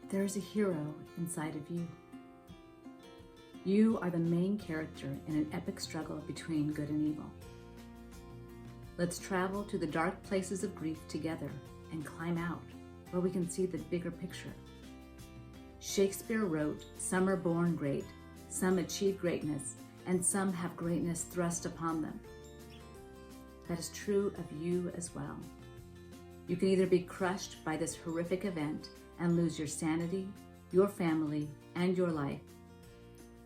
There is a hero inside of you. You are the main character in an epic struggle between good and evil. Let's travel to the dark places of grief together and climb out where we can see the bigger picture. Shakespeare wrote, "Some are born great, some achieve greatness, and some have greatness thrust upon them." That is true of you as well. You can either be crushed by this horrific event and lose your sanity, your family, and your life,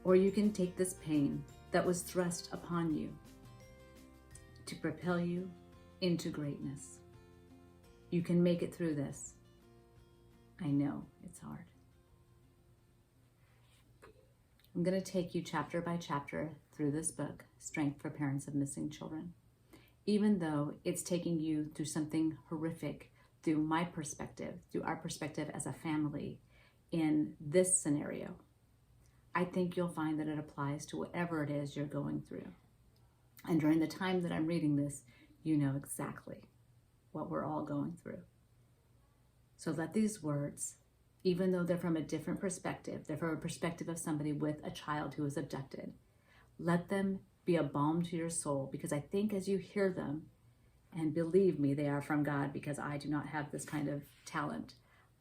or you can take this pain that was thrust upon you to propel you into greatness. You can make it through this. I know it's hard. I'm going to take you chapter by chapter through this book, Strength for Parents of Missing Children. Even though it's taking you through something horrific, through my perspective, through our perspective as a family in this scenario, I think you'll find that it applies to whatever it is you're going through. And during the time that I'm reading this, you know exactly what we're all going through. So let these words, even though they're from a different perspective, they're from a perspective of somebody with a child who was abducted, let them be a balm to your soul, because I think as you hear them, and believe me, they are from God, because I do not have this kind of talent.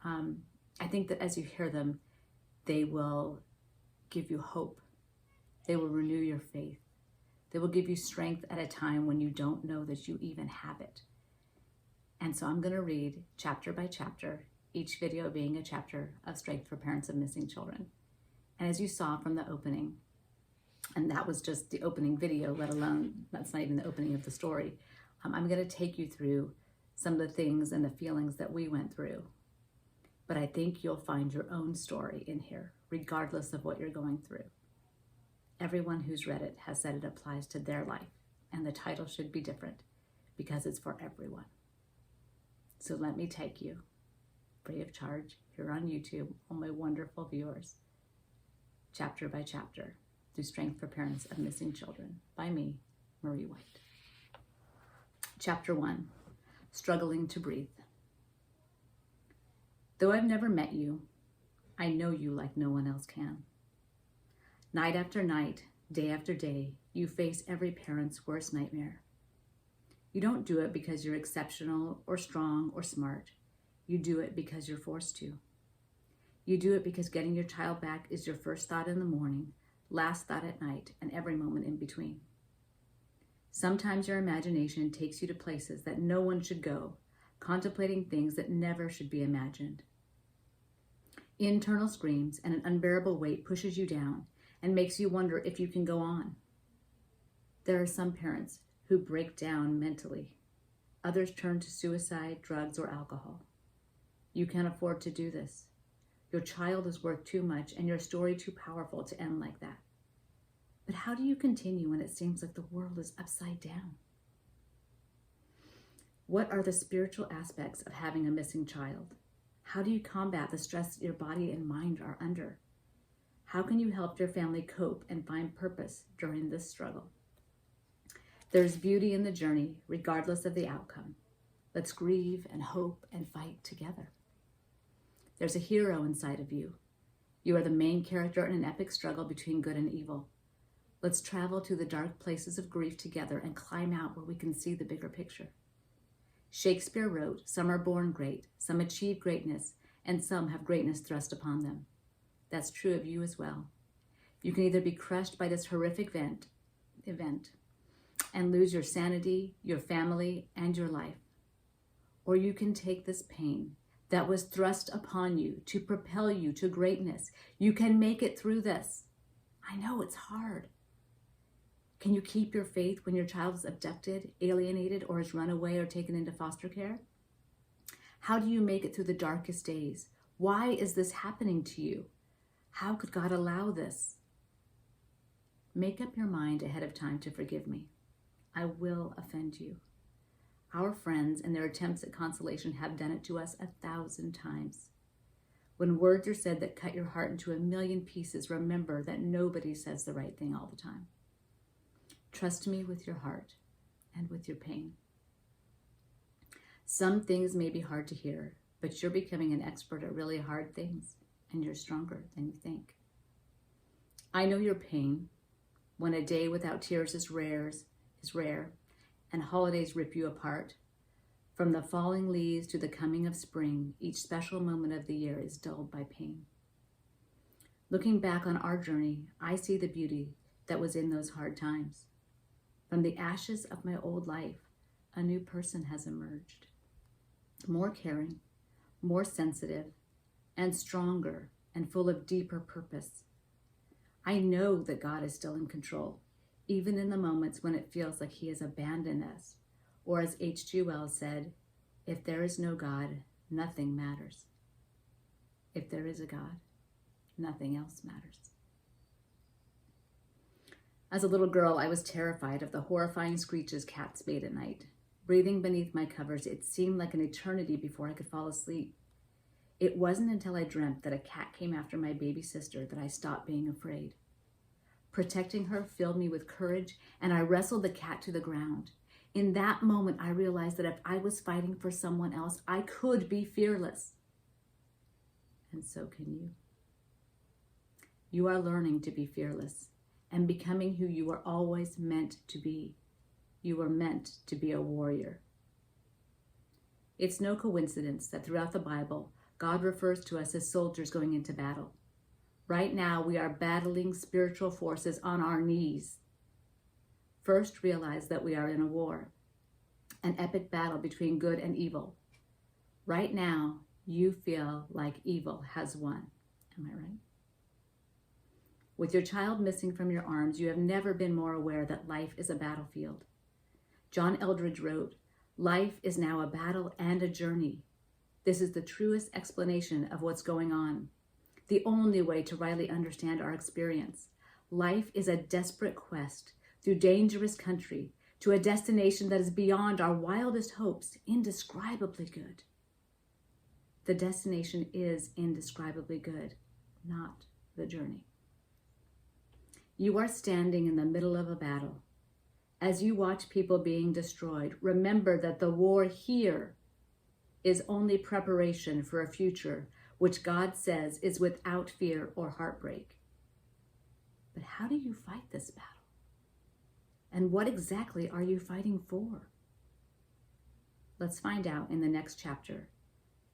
I think that as you hear them, they will give you hope. They will renew your faith. They will give you strength at a time when you don't know that you even have it. And so I'm going to read chapter by chapter, each video being a chapter of Strength for Parents of Missing Children. And as you saw from the opening, and that was just the opening video, let alone, that's not even the opening of the story, I'm going to take you through some of the things and the feelings that we went through. But I think you'll find your own story in here, regardless of what you're going through. Everyone who's read it has said it applies to their life, and the title should be different because it's for everyone. So let me take you, free of charge, here on YouTube, all my wonderful viewers, chapter by chapter, through Strength for Parents of Missing Children, by me, Marie White. Chapter 1, Struggling to Breathe. Though I've never met you, I know you like no one else can. Night after night, day after day, you face every parent's worst nightmare. You don't do it because you're exceptional or strong or smart. You do it because you're forced to. You do it because getting your child back is your first thought in the morning, last thought at night, and every moment in between. Sometimes your imagination takes you to places that no one should go, contemplating things that never should be imagined. Internal screams and an unbearable weight pushes you down and makes you wonder if you can go on. There are some parents who break down mentally. Others turn to suicide, drugs, or alcohol. You can't afford to do this. Your child is worth too much and your story too powerful to end like that. But how do you continue when it seems like the world is upside down? What are the spiritual aspects of having a missing child? How do you combat the stress that your body and mind are under? How can you help your family cope and find purpose during this struggle? There's beauty in the journey, regardless of the outcome. Let's grieve and hope and fight together. There's a hero inside of you. You are the main character in an epic struggle between good and evil. Let's travel to the dark places of grief together and climb out where we can see the bigger picture. Shakespeare wrote, "Some are born great, some achieve greatness, and some have greatness thrust upon them." That's true of you as well. You can either be crushed by this horrific event and lose your sanity, your family, and your life. Or you can take this pain that was thrust upon you to propel you to greatness. You can make it through this. I know it's hard. Can you keep your faith when your child is abducted, alienated, or is run away or taken into foster care? How do you make it through the darkest days? Why is this happening to you? How could God allow this? Make up your mind ahead of time to forgive me. I will offend you. Our friends and their attempts at consolation have done it to us 1,000 times. When words are said that cut your heart into a million pieces, remember that nobody says the right thing all the time. Trust me with your heart and with your pain. Some things may be hard to hear, but you're becoming an expert at really hard things. and you're stronger than you think. I know your pain when a day without tears is rare, and holidays rip you apart. From the falling leaves to the coming of spring, each special moment of the year is dulled by pain. Looking back on our journey, I see the beauty that was in those hard times. From the ashes of my old life, a new person has emerged. More caring, more sensitive, and stronger, and full of deeper purpose. I know that God is still in control, even in the moments when it feels like he has abandoned us. Or as H.G. Wells said, if there is no God, nothing matters. If there is a God, nothing else matters. As a little girl, I was terrified of the horrifying screeches cats made at night. Breathing beneath my covers, it seemed like an eternity before I could fall asleep. It wasn't until I dreamt that a cat came after my baby sister that I stopped being afraid. Protecting her filled me with courage, and I wrestled the cat to the ground. In that moment, I realized that if I was fighting for someone else, I could be fearless. And so can you. You are learning to be fearless and becoming who you were always meant to be. You were meant to be a warrior. It's no coincidence that throughout the Bible, God refers to us as soldiers going into battle. Right now, we are battling spiritual forces on our knees. First, realize that we are in a war, an epic battle between good and evil. Right now, you feel like evil has won. Am I right? With your child missing from your arms, you have never been more aware that life is a battlefield. John Eldredge wrote, "Life is now a battle and a journey. This is the truest explanation of what's going on, the only way to rightly understand our experience. Life is a desperate quest through dangerous country to a destination that is beyond our wildest hopes, indescribably good. The destination is indescribably good, not the journey." You are standing in the middle of a battle. As you watch people being destroyed, remember that the war here is only preparation for a future which God says is without fear or heartbreak. But how do you fight this battle? And what exactly are you fighting for? Let's find out in the next chapter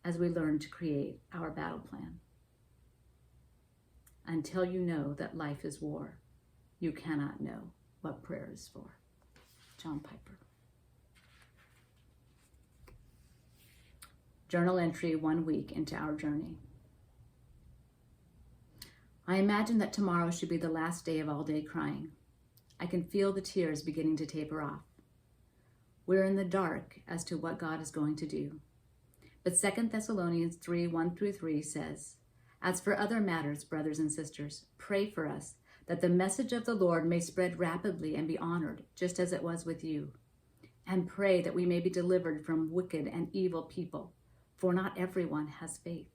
as we learn to create our battle plan. Until you know that life is war, you cannot know what prayer is for. John Piper. Journal entry 1 week into our journey. I imagine that tomorrow should be the last day of all-day crying. I can feel the tears beginning to taper off. We're in the dark as to what God is going to do. But 2 Thessalonians 3:1-3 says, "As for other matters, brothers and sisters, pray for us, that the message of the Lord may spread rapidly and be honored, just as it was with you. And pray that we may be delivered from wicked and evil people, for not everyone has faith.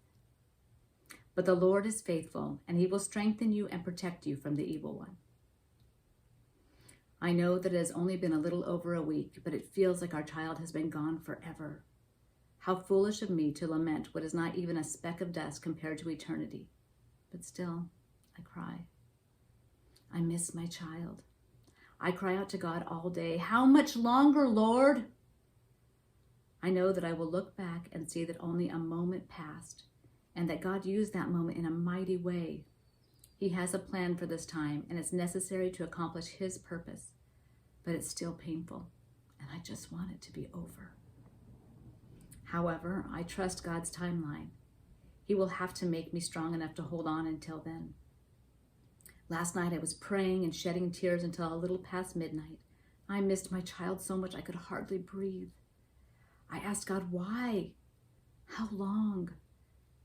But the Lord is faithful, and he will strengthen you and protect you from the evil one." I know that it has only been a little over a week, but it feels like our child has been gone forever. How foolish of me to lament what is not even a speck of dust compared to eternity. But still, I cry. I miss my child. I cry out to God all day, "How much longer, Lord?" I know that I will look back and see that only a moment passed, and that God used that moment in a mighty way. He has a plan for this time, and it's necessary to accomplish his purpose, but it's still painful, and I just want it to be over. However, I trust God's timeline. He will have to make me strong enough to hold on until then. Last night I was praying and shedding tears until a little past midnight. I missed my child so much I could hardly breathe. I asked God, why? How long?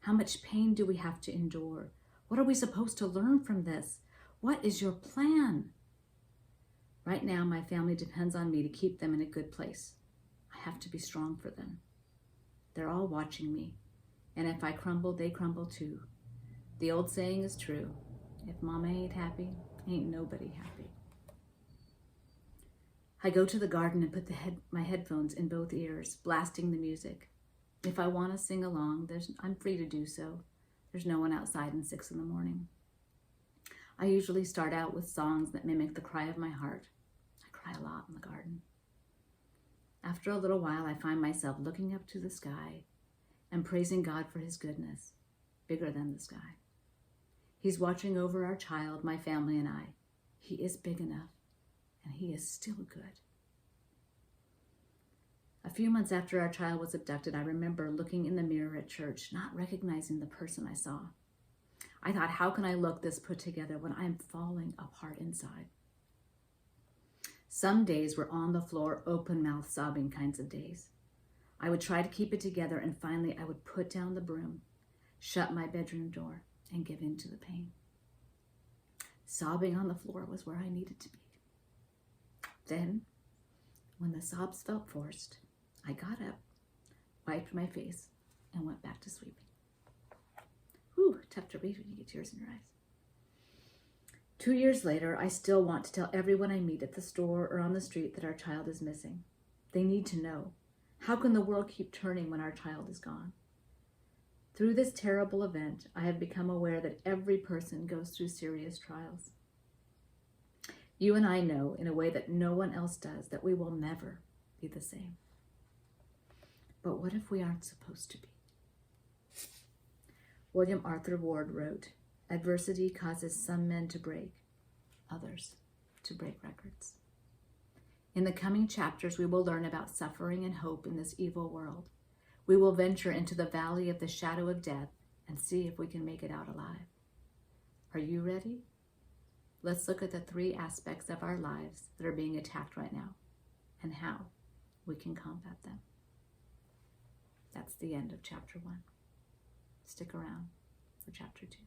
How much pain do we have to endure? What are we supposed to learn from this? What is your plan? Right now, my family depends on me to keep them in a good place. I have to be strong for them. They're all watching me, and if I crumble, they crumble too. The old saying is true. If mama ain't happy, ain't nobody happy. I go to the garden and put my headphones in both ears, blasting the music. If I want to sing along, I'm free to do so. There's no one outside in 6 in the morning. I usually start out with songs that mimic the cry of my heart. I cry a lot in the garden. After a little while, I find myself looking up to the sky and praising God for his goodness, bigger than the sky. He's watching over our child, my family, and I. He is big enough, and he is still good. A few months after our child was abducted, I remember looking in the mirror at church, not recognizing the person I saw. I thought, how can I look this put together when I'm falling apart inside? Some days were on the floor, open mouth sobbing kinds of days. I would try to keep it together, and finally I would put down the broom, shut my bedroom door, and give in to the pain. Sobbing on the floor was where I needed to be. Then, when the sobs felt forced, I got up, wiped my face, and went back to sleeping. Whew, tough to read when you get tears in your eyes. 2 years later, I still want to tell everyone I meet at the store or on the street that our child is missing. They need to know. How can the world keep turning when our child is gone? Through this terrible event, I have become aware that every person goes through serious trials. You and I know, in a way that no one else does, that we will never be the same. But what if we aren't supposed to be? William Arthur Ward wrote, "Adversity causes some men to break, others to break records." In the coming chapters, we will learn about suffering and hope in this evil world. We will venture into the valley of the shadow of death and see if we can make it out alive. Are you ready? Let's look at the 3 aspects of our lives that are being attacked right now and how we can combat them. That's the end of chapter 1. Stick around for chapter 2.